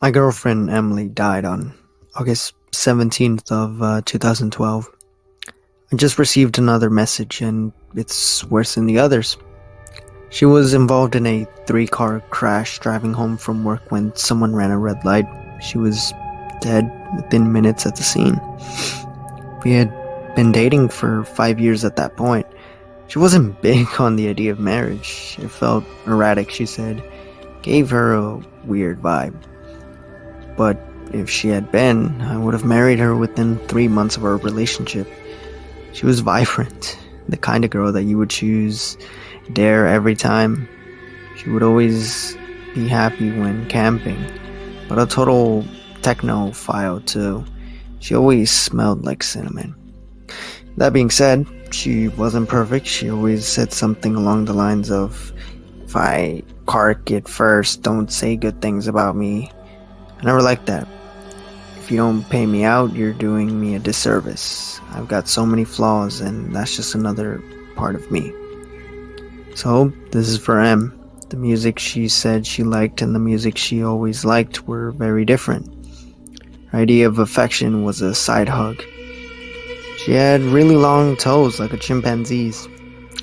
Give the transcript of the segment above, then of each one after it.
My girlfriend Emily died on August 17th of 2012. I just received another message and it's worse than the others. She was involved in a three-car crash driving home from work when someone ran a red light. She was dead within minutes at the scene. We had been dating for 5 years at that point. She wasn't big on the idea of marriage. It felt erratic, she said. Gave her a weird vibe. But if she had been, I would have married her within 3 months of our relationship. She was vibrant, the kind of girl that you would choose dare every time. She would always be happy when camping, but a total technophile too. She always smelled like cinnamon. That being said, she wasn't perfect. She always said something along the lines of, "If I cark it first, don't say good things about me." I never liked that. If you don't pay me out, you're doing me a disservice. I've got so many flaws, and that's just another part of me. So, this is for M. The music she said she liked and the music she always liked were very different. Her idea of affection was a side hug. She had really long toes like a chimpanzee's.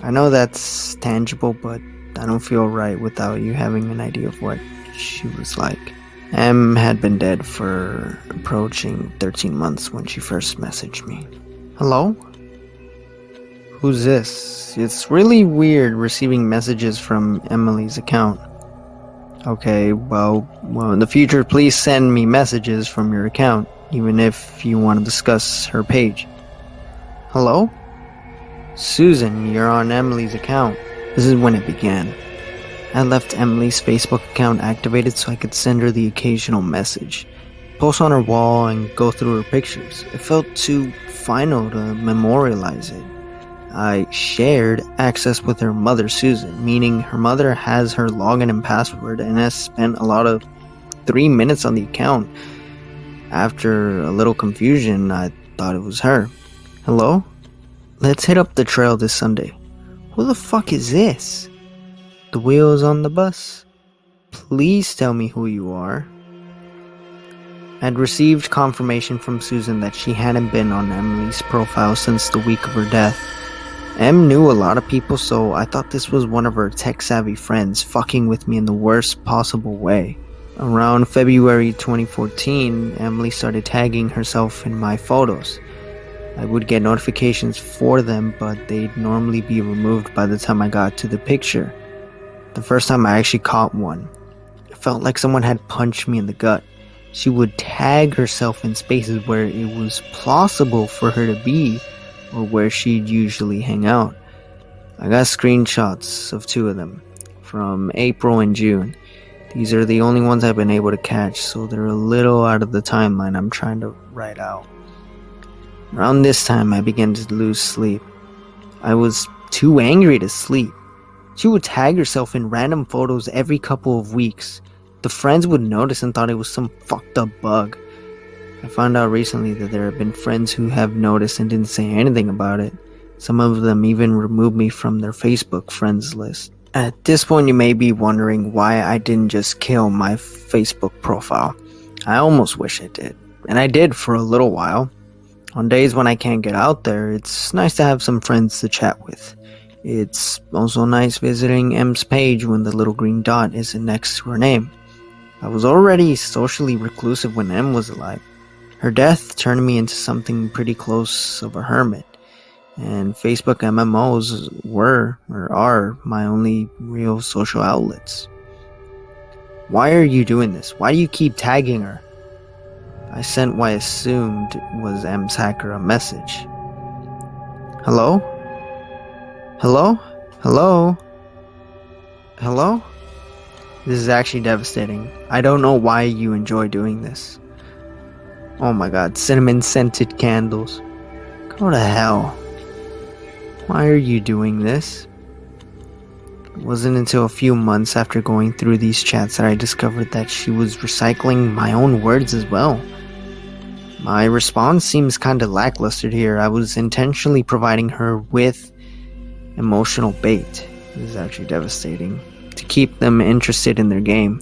I know that's tangible, but I don't feel right without you having an idea of what she was like. M had been dead for approaching 13 months when she first messaged me. Hello? Who's this? It's really weird receiving messages from Emily's account. Okay, well, in the future, please send me messages from your account, even if you want to discuss her page. Hello? Susan, you're on Emily's account. This is when it began. I left Emily's Facebook account activated so I could send her the occasional message, post on her wall, and go through her pictures. It felt too final to memorialize it. I shared access with her mother, Susan, meaning her mother has her login and password and has spent a lot of 3 minutes on the account. After a little confusion, I thought it was her. Hello? Let's hit up the trail this Sunday. Who the fuck is this? The wheels on the bus? Please tell me who you are. I'd received confirmation from Susan that she hadn't been on Emily's profile since the week of her death. Em knew a lot of people, so I thought this was one of her tech-savvy friends fucking with me in the worst possible way. Around February 2014, Emily started tagging herself in my photos. I would get notifications for them, but they'd normally be removed by the time I got to the picture. The first time I actually caught one, it felt like someone had punched me in the gut. She would tag herself in spaces where it was plausible for her to be, or where she'd usually hang out. I got screenshots of 2 of them, from April and June. These are the only ones I've been able to catch, so they're a little out of the timeline I'm trying to write out. Around this time, I began to lose sleep. I was too angry to sleep. She would tag herself in random photos every couple of weeks. The friends would notice and thought it was some fucked up bug. I found out recently that there have been friends who have noticed and didn't say anything about it. Some of them even removed me from their Facebook friends list. At this point, you may be wondering why I didn't just kill my Facebook profile. I almost wish I did. And I did for a little while. On days when I can't get out there, it's nice to have some friends to chat with. It's also nice visiting M's page when the little green dot isn't next to her name. I was already socially reclusive when M was alive. Her death turned me into something pretty close of a hermit, and Facebook MMOs were, or are, my only real social outlets. Why are you doing this? Why do you keep tagging her? I sent what I assumed was M's hacker a message. Hello? Hello? Hello? Hello? This is actually devastating. I don't know why you enjoy doing this. Oh my god, cinnamon scented candles. Go to hell. Why are you doing this? It wasn't until a few months after going through these chats that I discovered that she was recycling my own words as well. My response seems kinda lackluster here. I was intentionally providing her with emotional bait. This is actually devastating. To keep them interested in their game.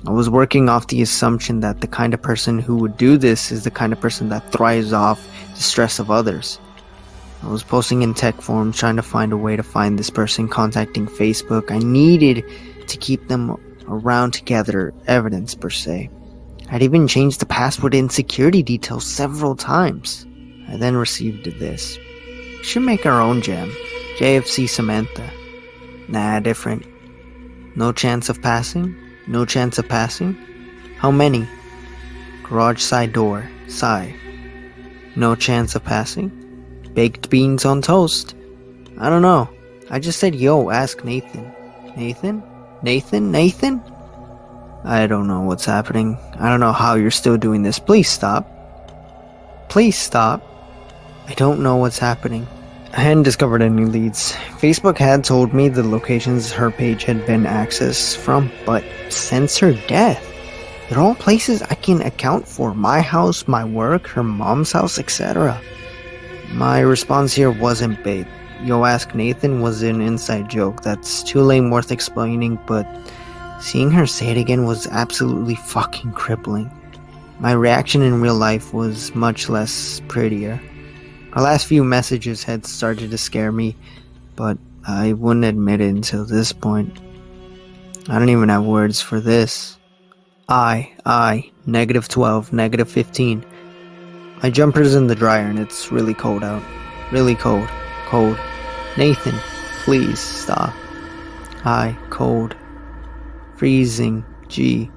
I was working off the assumption that the kind of person who would do this is the kind of person that thrives off the stress of others. I was posting in tech forums trying to find a way to find this person, contacting Facebook. I needed to keep them around to gather evidence, per se. I'd even changed the password and security details several times. I then received this. We should make our own gem. JFC Samantha. Nah, different. No chance of passing? No chance of passing? How many? Garage side door. Sigh. No chance of passing? Baked beans on toast. I don't know. I just said, yo, ask Nathan. Nathan? Nathan? Nathan? I don't know what's happening. I don't know how you're still doing this. Please stop. Please stop. I don't know what's happening. I hadn't discovered any leads. Facebook had told me the locations her page had been accessed from, but since her death, they're all places I can account for. My house, my work, her mom's house, etc. My response here wasn't bait. Yo, ask Nathan was an inside joke that's too lame worth explaining, but seeing her say it again was absolutely fucking crippling. My reaction in real life was much less prettier. Her last few messages had started to scare me, but I wouldn't admit it until this point. I don't even have words for this. -12, -15. My jumper's in the dryer and it's really cold out. Really cold. Cold. Nathan, please stop. Cold. Freezing G.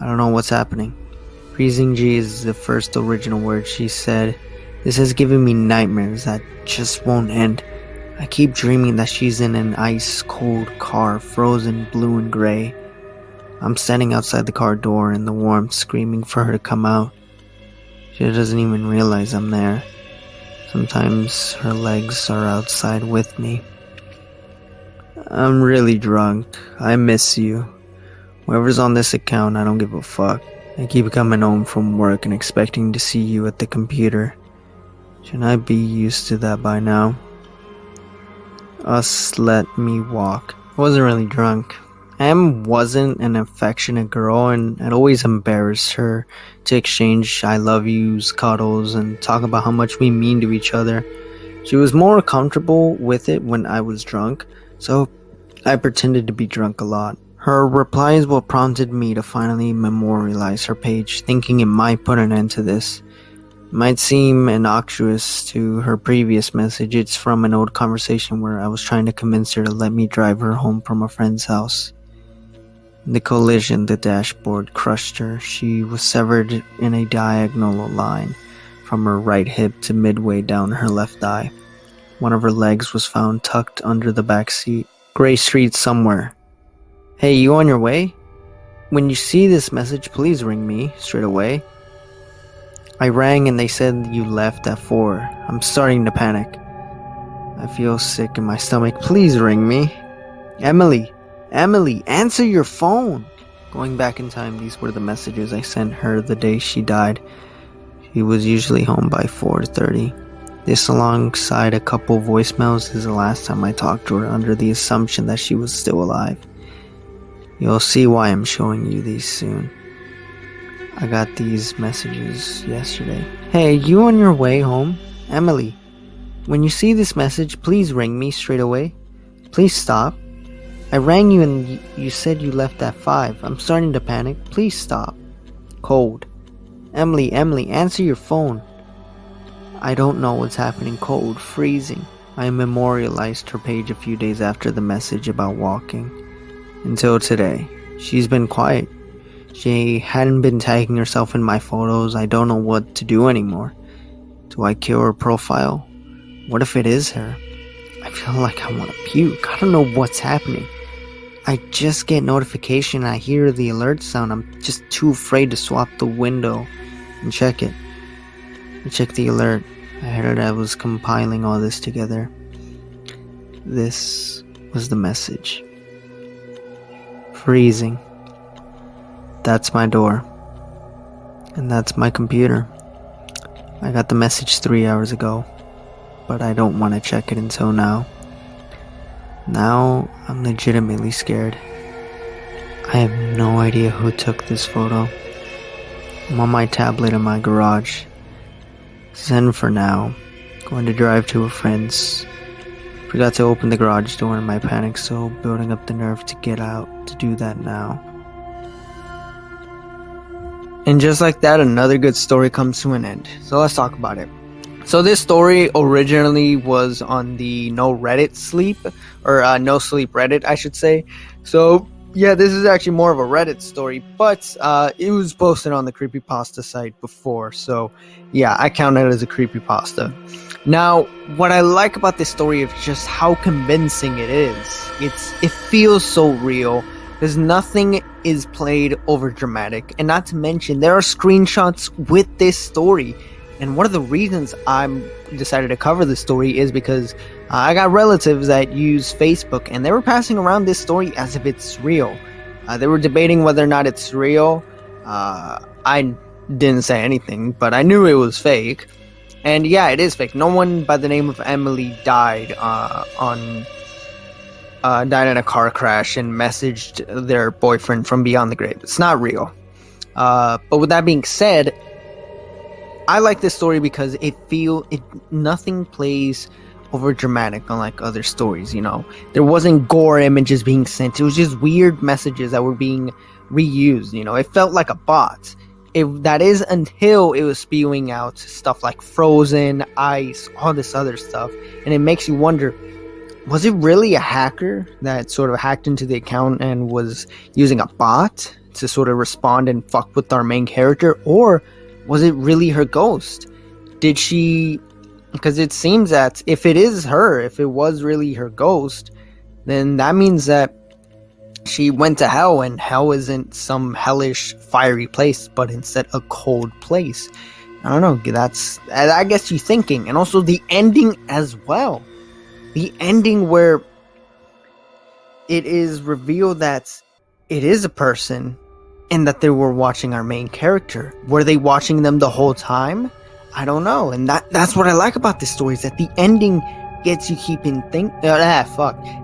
I don't know what's happening. Freezing G is the first original word she said. This has given me nightmares that just won't end. I keep dreaming that she's in an ice-cold car, frozen blue and gray. I'm standing outside the car door in the warmth, screaming for her to come out. She doesn't even realize I'm there. Sometimes her legs are outside with me. I'm really drunk. I miss you. Whoever's on this account, I don't give a fuck. I keep coming home from work and expecting to see you at the computer. Shouldn't I be used to that by now? Let me walk. I wasn't really drunk. Em wasn't an affectionate girl, and I'd always embarrass her to exchange I love yous, cuddles, and talk about how much we mean to each other. She was more comfortable with it when I was drunk, so I pretended to be drunk a lot. Her reply is what prompted me to finally memorialize her page, thinking it might put an end to this. It might seem innocuous to her previous message. It's from an old conversation where I was trying to convince her to let me drive her home from a friend's house. The collision, the dashboard crushed her. She was severed in a diagonal line from her right hip to midway down her left thigh. One of her legs was found tucked under the back seat. Gray Street somewhere. Hey, you on your way? When you see this message, please ring me straight away. I rang and they said you left at 4. I'm starting to panic. I feel sick in my stomach. Please ring me. Emily, answer your phone. Going back in time, these were the messages I sent her the day she died. She was usually home by 4:30. This, alongside a couple voicemails, is the last time I talked to her under the assumption that she was still alive. You'll see why I'm showing you these soon. I got these messages yesterday. Hey, you on your way home? Emily, when you see this message, please ring me straight away. Please stop. I rang you and you said you left at 5. I'm starting to panic. Please stop. Cold. Emily, answer your phone. I don't know what's happening. Cold. Freezing. I memorialized her page a few days after the message about walking. Until today. She's been quiet. She hadn't been tagging herself in my photos. I don't know what to do anymore. Do I kill her profile? What if it is her? I feel like I want to puke. I don't know what's happening. I just get notification. I hear the alert sound. I'm just too afraid to swap the window and check it. I checked the alert. I heard I was compiling all this together. This was the message. Freezing. That's my door. And that's my computer. I got the message 3 hours ago, but I don't want to check it until now. Now, I'm legitimately scared. I have no idea who took this photo. I'm on my tablet in my garage. Zen for now. Going to drive to a friend's. Forgot to open the garage door in my panic, so building up the nerve to get out to do that now. And just like that, another good story comes to an end. So let's talk about it. So this story originally was on the No Sleep Reddit, I should say. So yeah, this is actually more of a Reddit story, but it was posted on the creepypasta site before. So yeah, I count it as a creepypasta. Now, what I like about this story is just how convincing it is. It feels so real. Because nothing is played over dramatic, and not to mention there are screenshots with this story. And one of the reasons I decided to cover this story is because I got relatives that use Facebook, and they were passing around this story as if it's real. They were debating whether or not it's real. I didn't say anything, but I knew it was fake. And yeah, it is fake. No one by the name of Emily died died in a car crash and messaged their boyfriend from beyond the grave. It's not real. But with that being said, I like this story because nothing plays over dramatic, unlike other stories. You know, there wasn't gore images being sent. It was just weird messages that were being reused. You know, it felt like a bot. That is until it was spewing out stuff like frozen, ice, all this other stuff, and it makes you wonder. Was it really a hacker that sort of hacked into the account and was using a bot to sort of respond and fuck with our main character? Or was it really her ghost? Did she... Because it seems that if it is her, if it was really her ghost, then that means that she went to hell, and hell isn't some hellish, fiery place, but instead a cold place. I don't know, that gets you thinking. And also the ending as well. The ending where it is revealed that it is a person and that they were watching our main character. Were they watching them the whole time? I don't know. And that's what I like about this story, is that the ending gets you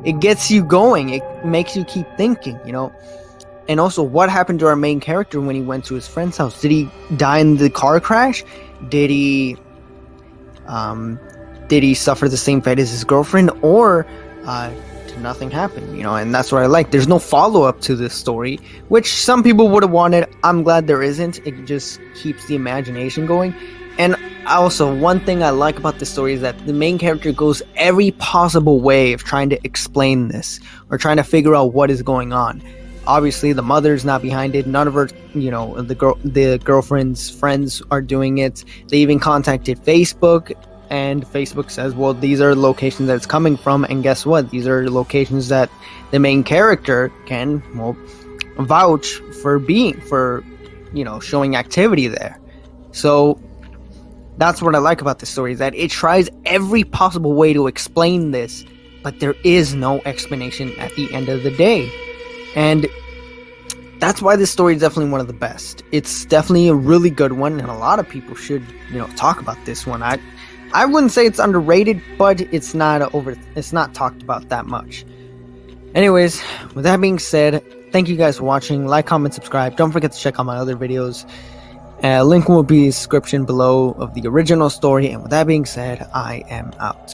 It gets you going. It makes you keep thinking, you know. And also, what happened to our main character when he went to his friend's house? Did he die in the car crash? Did he suffer the same fate as his girlfriend, or did nothing happen? You know, and that's what I like. There's no follow-up to this story, which some people would have wanted. I'm glad there isn't. It just keeps the imagination going. And also, one thing I like about this story is that the main character goes every possible way of trying to explain this, or trying to figure out what is going on. Obviously, the mother's not behind it. None of her, you know, the girlfriend's friends are doing it. They even contacted Facebook, and Facebook says, well, these are locations that it's coming from, and guess what? These are locations that the main character can, well, vouch for you know, showing activity there. So that's what I like about this story, is that it tries every possible way to explain this, but there is no explanation at the end of the day. And that's why this story is definitely one of the best. It's definitely a really good one, and a lot of people should, you know, talk about this one. I wouldn't say it's underrated, but it's not talked about that much. Anyways, with that being said, thank you guys for watching. Like, comment, subscribe. Don't forget to check out my other videos. Link will be in the description below of the original story. And with that being said, I am out.